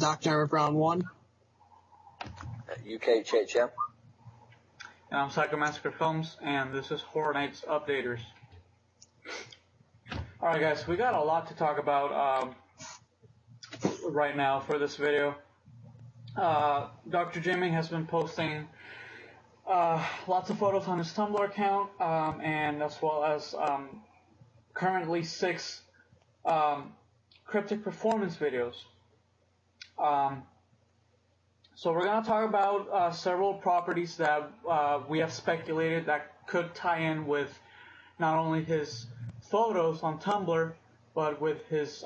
Zach Jeremy Brown 1. UK HHN. And I'm Psycho Massacre Films, and this is Horror Nights Updaters. Alright guys, we got a lot to talk about right now for this video. Dr. Jimmy has been posting lots of photos on his Tumblr account, and as well as currently 6 cryptic performance videos. So we're going to talk about several properties that we have speculated that could tie in with not only his photos on Tumblr, but with his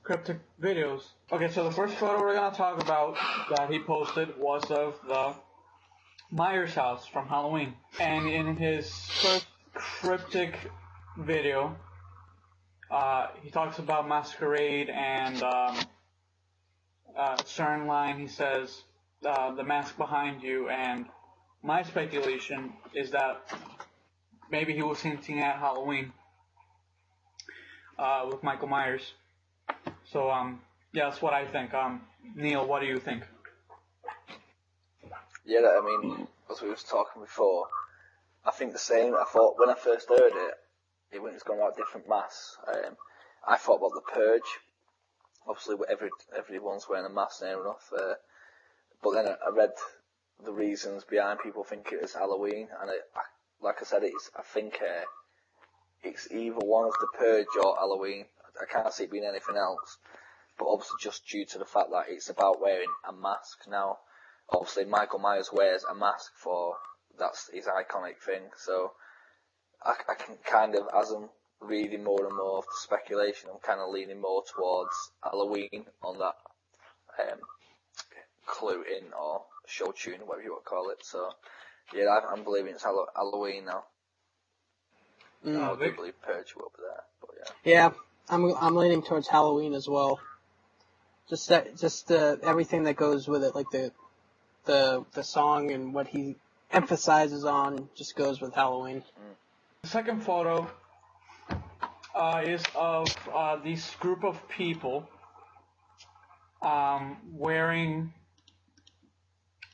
cryptic videos. Okay, so the first photo we're going to talk about that he posted was of the Myers house from Halloween. And in his first cryptic video, he talks about Masquerade and certain line he says, the mask behind you, and my speculation is that maybe he was hinting at Halloween with Michael Myers. So, yeah, that's what I think. Neil, what do you think? Yeah, I mean, as we was talking before, I think the same. I thought when I first heard it, it was going about different masks. I thought about the Purge. Obviously, everyone's wearing a mask near enough. But then I read the reasons behind people think it is Halloween, and like I said, I think it's either one of the Purge or Halloween. I can't see it being anything else. But obviously, just due to the fact that it's about wearing a mask now. Obviously, Michael Myers wears a mask that's his iconic thing. So I can kind of, as I'm reading more and more of the speculation, I'm kind of leaning more towards Halloween on that clue in or show tune, whatever you want to call it. So yeah, I'm believing it's Halloween now. I do believe Purge will be there, but yeah. Yeah, I'm leaning towards Halloween as well. Just everything that goes with it, like the song and what he emphasizes on, just goes with Halloween. The second photo is of this group of people wearing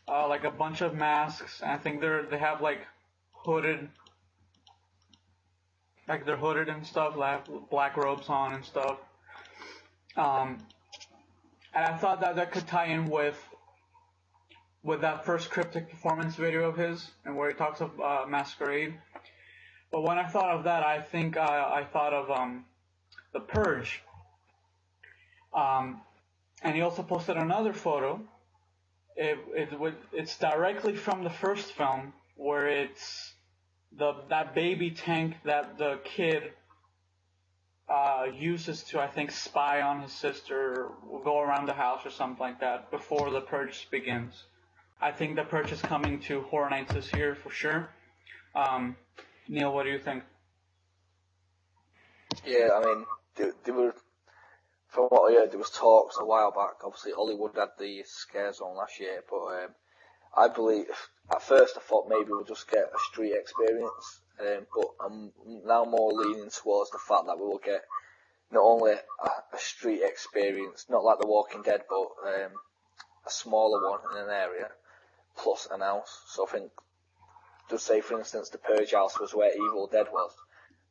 like a bunch of masks. I think they have like hooded, like they're hooded and stuff, like black robes on and stuff. And I thought that could tie in with that first cryptic performance video of his, and where he talks of Masquerade. But when I thought of that, I think I thought of the Purge. And he also posted another photo. It's directly from the first film, where it's that baby tank that the kid uses to, I think, spy on his sister, or go around the house or something like that before the Purge begins. I think the Purge is coming to Horror Nights this year for sure. Neil, what do you think? Yeah, I mean, there were, from what I heard, there was talks a while back. Obviously, Hollywood had the scare zone last year, but I believe, at first I thought maybe we'll just get a street experience, but I'm now more leaning towards the fact that we will get not only a street experience, not like The Walking Dead, but a smaller one in an area, plus an house. So I think, just say for instance the Purge house was where Evil Dead was,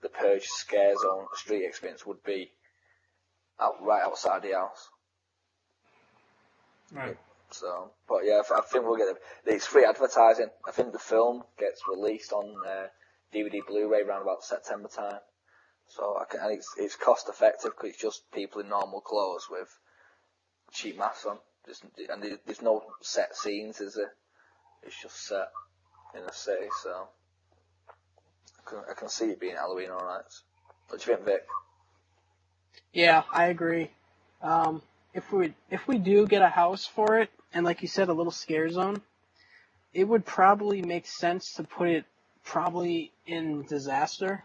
the Purge scare zone street experience would be right outside the house. Right. So, but yeah, I think we'll get it's free advertising. I think the film gets released on DVD Blu-ray around about September time. So and it's cost effective because it's just people in normal clothes with cheap masks on. There's no set scenes, is there? It's just set in a city, so I can see it being Halloween Horror Nights. What do you think, Vic? Yeah, I agree. If we do get a house for it, and like you said, a little scare zone, it would probably make sense to put it probably in Disaster.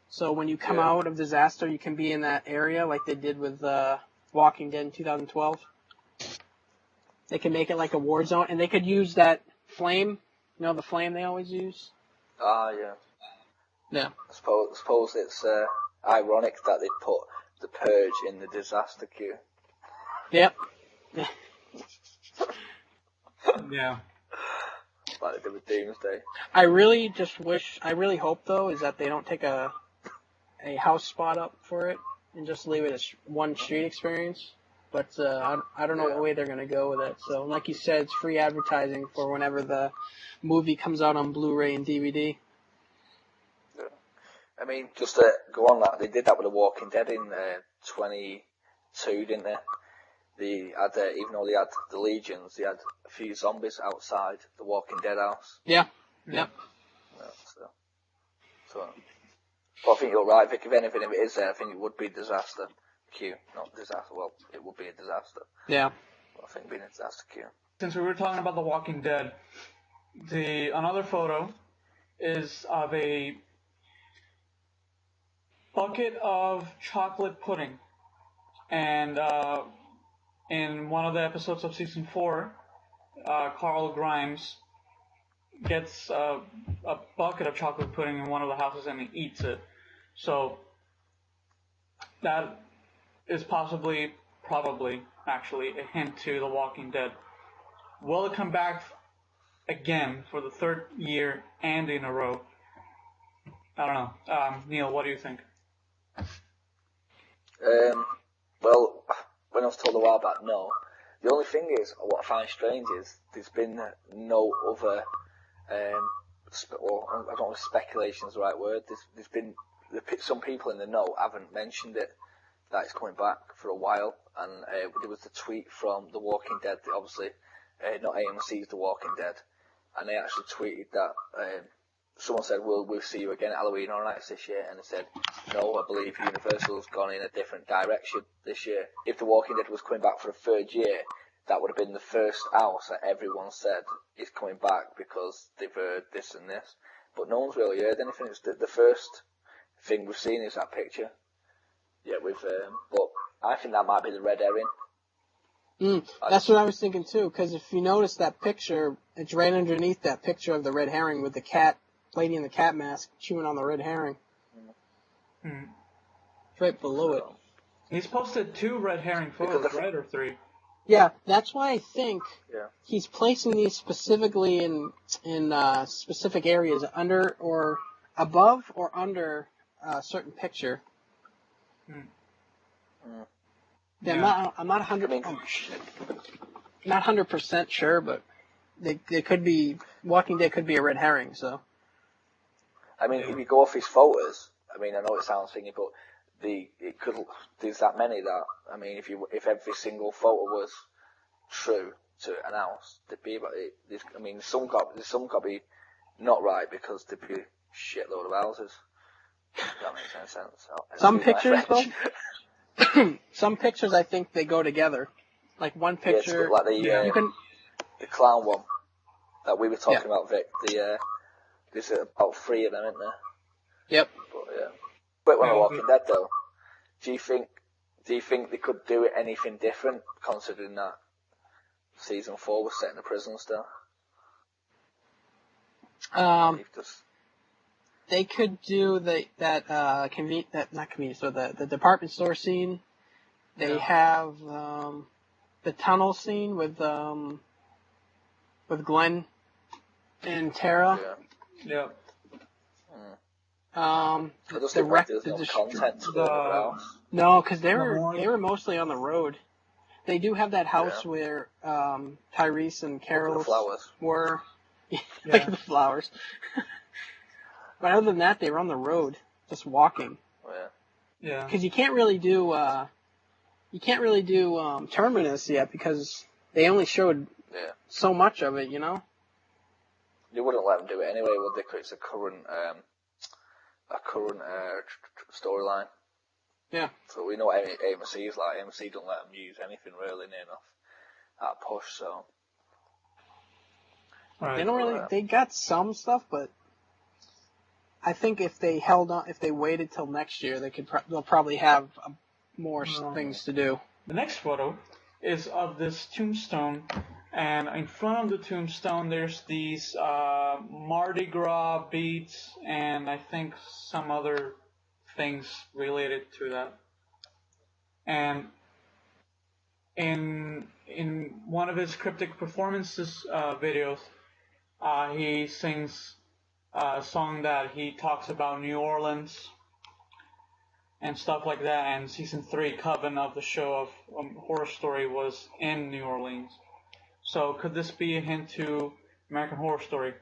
So when you come out of Disaster, you can be in that area like they did with Walking Dead in 2012. They can make it like a war zone, and they could use that flame, the flame they always use. Ah, yeah. Yeah. I suppose it's ironic that they put the Purge in the Disaster queue. Yep. Yeah. Like they did with Doomsday. I really hope though, is that they don't take a house spot up for it and just leave it as one street experience. But I don't know what way they're going to go with it. So, like you said, it's free advertising for whenever the movie comes out on Blu-ray and DVD. Yeah. I mean, just to go on that, they did that with The Walking Dead in 22, didn't they? They had, even though they had the legions, they had a few zombies outside the Walking Dead house. Yeah. Yep. Yeah, so. But I think you're right, Vic. If anything, if it is there, I think it would be a disaster. Not disaster. Well, it would be a disaster. Yeah. But I think it'd be a disaster queue. Since we were talking about The Walking Dead, another photo is of a bucket of chocolate pudding, and in one of the episodes of season 4, Carl Grimes gets a bucket of chocolate pudding in one of the houses and he eats it. So that is probably actually a hint to The Walking Dead. Will it come back again for the 3rd year and in a row? I don't know. Neil, what do you think? Well, when I was told a while back, no. The only thing is, what I find strange is, there's been no other, I don't know if speculation is the right word, there's been, some people in the know haven't mentioned it, that it's coming back for a while, and there was the tweet from The Walking Dead, obviously, not AMC's The Walking Dead, and they actually tweeted that, someone said, we'll see you again at Halloween Horror Nights this year, and they said, no, I believe Universal's gone in a different direction this year. If The Walking Dead was coming back for a 3rd year, that would have been the first house that everyone said is coming back because they've heard this and this. But no one's really heard anything. It's the first thing we've seen is that picture. Yeah, but I think that might be the red herring. That's what I was thinking too, because if you notice that picture, it's right underneath that picture of the red herring with the cat, lady in the cat mask, chewing on the red herring. It's right below it. He's posted 2 red herring photos, right, or 3? Yeah, that's why I think he's placing these specifically in specific areas, under or above or under a certain picture. Yeah, I'm not 100% sure, but they could be, Walking Dead could be a red herring. So, I mean, if you go off his photos, I mean, I know it sounds thingy, but there's that many that, I mean, if every single photo was true to an house, there'd be about it. I mean, some got to be not right because there'd be a shitload of houses. If that makes any sense. Some pictures, though, some pictures I think they go together. Like one picture, like the clown one that we were talking about, Vic. There's about 3 of them, isn't there? Yep. But yeah. Quick one on Walking Dead though. Do you think they could do anything different, considering that season 4 was set in a prison still? They could do the department store scene. They have the tunnel scene with Glenn and Tara. Yeah. I just think there's no content to the house. No, because they were mostly on the road. They do have that house where Tyrese and Carol were. Look at the flowers. But other than that, they were on the road, just walking. Yeah. Because you can't really do Terminus yet because they only showed so much of it, you know. They wouldn't let them do it anyway, would they? Because it's a current storyline. Yeah. So we know what AMC is like. AMC don't let them use anything really near enough at push. So they don't really. They got some stuff, but I think if they waited till next year, they'll probably have more things to do. The next photo is of this tombstone, and in front of the tombstone, there's these Mardi Gras beads, and I think some other things related to that. And in one of his cryptic performances videos, he sings a song that he talks about New Orleans and stuff like that. And season 3, Coven of the show of Horror Story was in New Orleans. So could this be a hint to American Horror Story?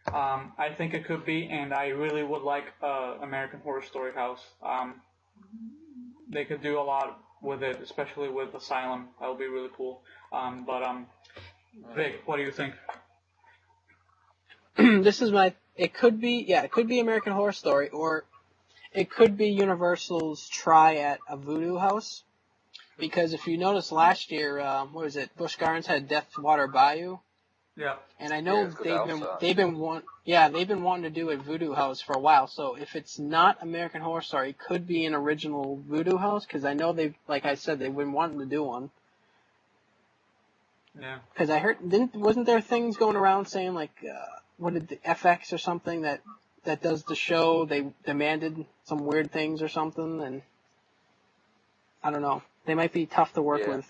I think it could be, and I really would like American Horror Story house. They could do a lot with it, especially with Asylum. That would be really cool. Vic, what do you think? It could be American Horror Story, or it could be Universal's try at a voodoo house. Because if you notice last year, Busch Gardens had Deathwater Bayou. Yeah. And I know they've been wanting to do a voodoo house for a while. So if it's not American Horror Story, it could be an original voodoo house, because I know like I said, they've been wanting to do one. Yeah. Because I heard, wasn't there things going around saying like, what did the FX or something that does the show, they demanded some weird things or something, and I don't know. They might be tough to work with.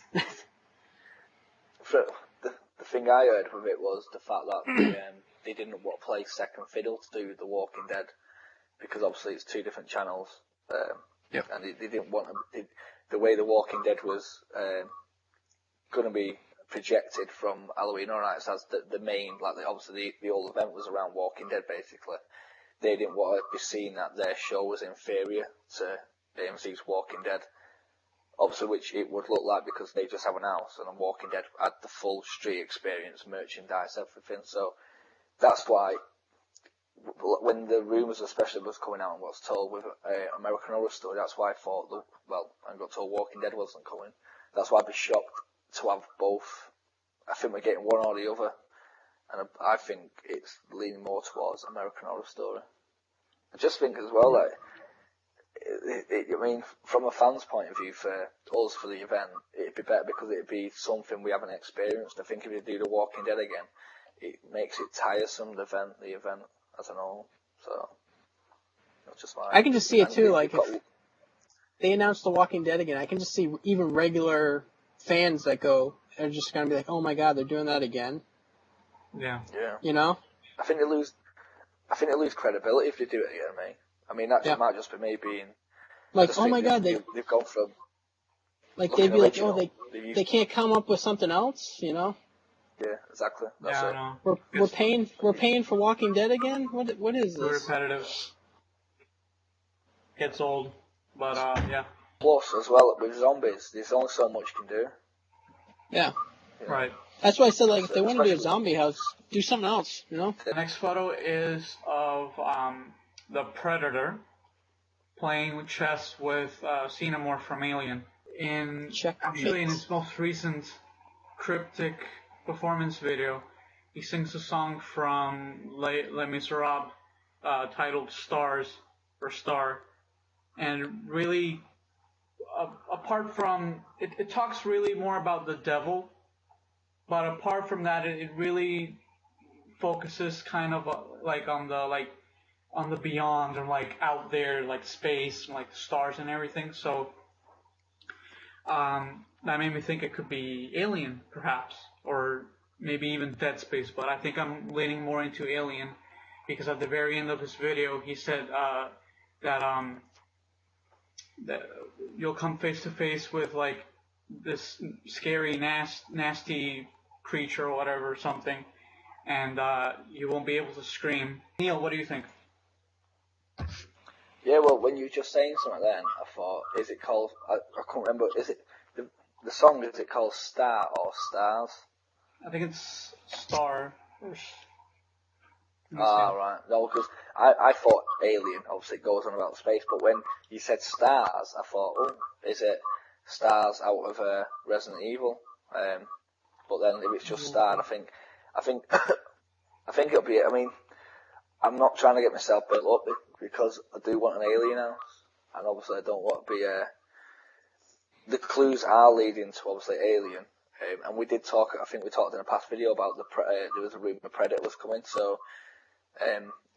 The thing I heard with it was the fact that they didn't want to play second fiddle to do The Walking Dead, because obviously it's 2 different channels, and they didn't want the way The Walking Dead was going to be projected from Halloween Horror Nights as the main, obviously the whole event was around Walking Dead basically. They didn't want to be seen that their show was inferior to AMC's Walking Dead. Obviously, which it would look like, because they just have an house, and on Walking Dead had the full street experience, merchandise, everything. So that's why, when the rumours especially was coming out and what's told with American Horror Story, that's why I thought, I got told Walking Dead wasn't coming. That's why I'd be shocked to have both. I think we're getting one or the other, and I think it's leaning more towards American Horror Story. I just think as well, I mean, from a fan's point of view, for us, for the event, it'd be better because it'd be something we haven't experienced. I think if you do The Walking Dead again, it makes it tiresome, the event as an whole. So, that's just I can just see it too, like, if they announce The Walking Dead again, I can just see even regular fans that go are just going to be like, oh my god, they're doing that again. Yeah. Yeah. You know? I think they lose credibility if they do it again, mate. I mean, that might just be me being... Like, oh my god, they've gone from... Like, they'd be original. Like, oh, they can't come up with something else, you know? Yeah, exactly. That's it. No. We're paying for Walking Dead again? What is this? Repetitive. Gets old, but yeah. Plus, as well, with zombies, there's only so much you can do. Yeah. Right. That's why I said, like, if they want to do a zombie house, do something else, you know? The next photo is of the Predator playing chess with Xenomorph from Alien. In his most recent cryptic performance video, he sings a song from Les Miserables titled Stars, or Star, and really, apart from, it talks really more about the devil, but apart from that, it really focuses kind of on the beyond, and like out there, like space, and like stars and everything. So that made me think it could be Alien, perhaps, or maybe even Dead Space. But I think I'm leaning more into Alien, because at the very end of his video, he said that you'll come face to face with like this scary, nasty creature or whatever, something, and you won't be able to scream. Neil, what do you think? Yeah, well, when you were just saying something then, I thought, is it called, I can't remember, is it, the song, is it called Star or Stars? I think it's Star. Right. No, because I thought Alien, obviously it goes on about space, but when you said Stars, I thought, oh, is it Stars out of Resident Evil? But then if it's just Star, I think it'll be, I mean, I'm not trying to get myself built up because I do want an Alien house, and obviously I don't want to be, the clues are leading to obviously Alien, and we did talk, I think we talked in a past video about there was a rumour Predator was coming, so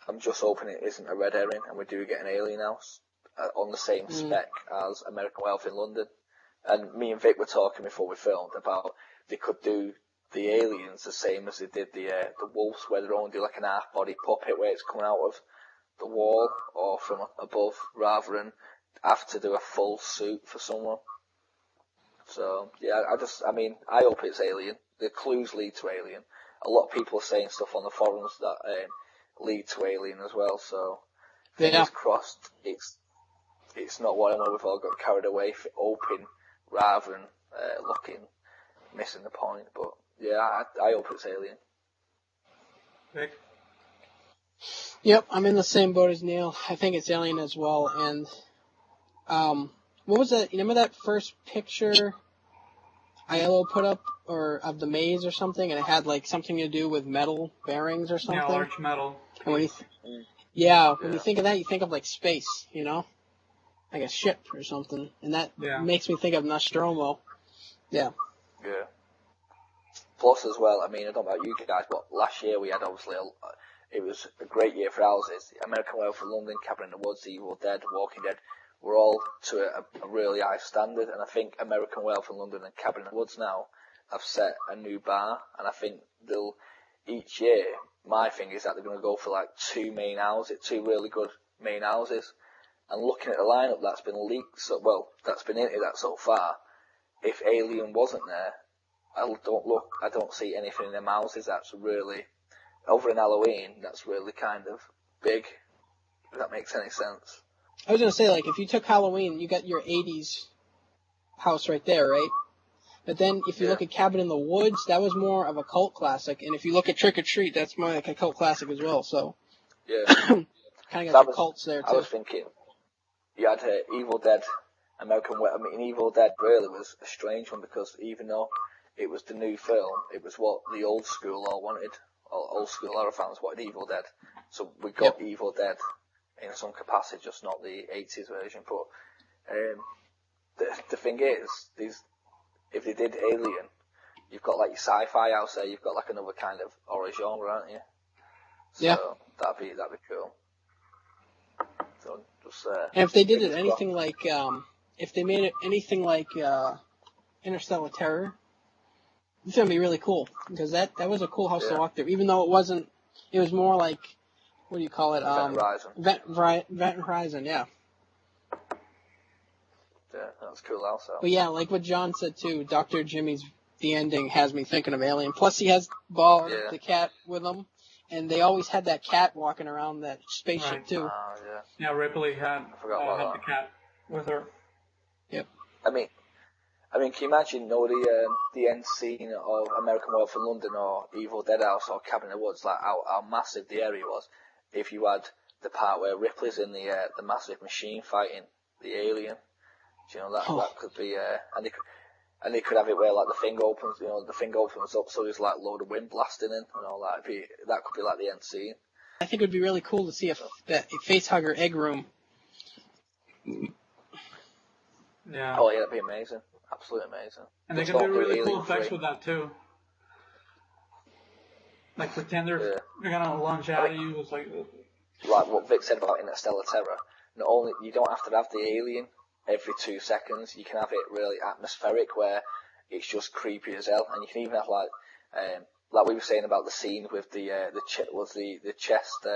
I'm just hoping it isn't a red herring and we do get an Alien house on the same spec as American Wealth in London. And me and Vic were talking before we filmed about they could do the aliens the same as they did the wolves, where they're only do like an half body puppet where it's coming out of the wall or from above, rather than have to do a full suit for someone. So yeah, I hope it's Alien. The clues lead to Alien. A lot of people are saying stuff on the forums that lead to Alien as well. So fingers crossed, it's not one where we've all got carried away for open rather than missing the point. But yeah, I hope it's Alien. Vic? Yep, I'm in the same boat as Neil. I think it's Alien as well. And what was that? You remember that first picture ILO put up, or of the maze or something, and it had like something to do with metal bearings or something? Yeah, large metal. And when you think of that, you think of like space, you know, like a ship or something, and that makes me think of Nostromo. Yeah. Yeah. Plus, as well, I mean, I don't know about you guys, but last year we had obviously it was a great year for houses. American Werewolf in London, Cabin in the Woods, Evil Dead, Walking Dead were all to a really high standard, and I think American Werewolf in London and Cabin in the Woods now have set a new bar, and I think they'll each year. My thing is that they're going to go for like two really good main houses, and looking at the lineup that's been leaked, that's been into that so far. If Alien wasn't there, I don't see anything in them houses that's really, other than Halloween, that's really kind of big. If that makes any sense. I was going to say, like, if you took Halloween, you got your 80s house right there, right? But then if you look at Cabin in the Woods, that was more of a cult classic. And if you look at Trick or Treat, that's more like a cult classic as well. So, kind of got the cults there, too. I was thinking, you had Evil Dead, Evil Dead really was a strange one, because even though it was the new film, it was what the old school all wanted. Old school horror fans wanted Evil Dead. So we got Evil Dead in some capacity, just not the 80s version. But the thing is, if they did Alien, you've got like your sci-fi house there, you've got like another kind of horror genre, aren't you? So that'd be cool. So just and if they did it anything like, if they made it anything like Interstellar Terror, it's gonna be really cool, because that was a cool house to walk through, even though it was more like, what do you call it? Event Horizon, yeah. Yeah, that's cool also. But yeah, like what John said too, Dr. Jimmy's The Ending has me thinking of Alien. Plus he has Ball, the cat, with him, and they always had that cat walking around that spaceship too. Yeah, Ripley had the cat with her. Yep. I mean, can you imagine, the end scene of American Werewolf in London or Evil Dead House or Cabin in the Woods, like how massive the area was, if you had the part where Ripley's in the massive machine fighting the alien. Do you know, that could be, and they could have it where like the thing opens up, so there's like a load of wind blasting in, and all that. That could be like the end scene. I think it would be really cool to see a facehugger egg room. Yeah. Oh yeah, that'd be amazing. Absolutely amazing. And they can do really cool effects with that too. Like pretend they're gonna lunge at you. It's like what Vic said about Interstellar Terror. Not only you don't have to have the alien every 2 seconds, you can have it really atmospheric where it's just creepy as hell, and you can even have like we were saying about the scene with the chest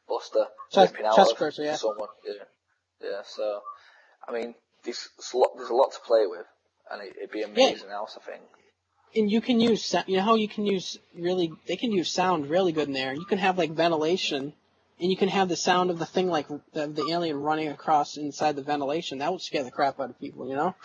buster ripping out of someone. Yeah. So I mean, there's a lot to play with, and it'd be amazing else, I think. And you can use, how you can use they can use sound really good in there. You can have like ventilation, and you can have the sound of the thing, like the alien running across inside the ventilation. That would scare the crap out of people, you know?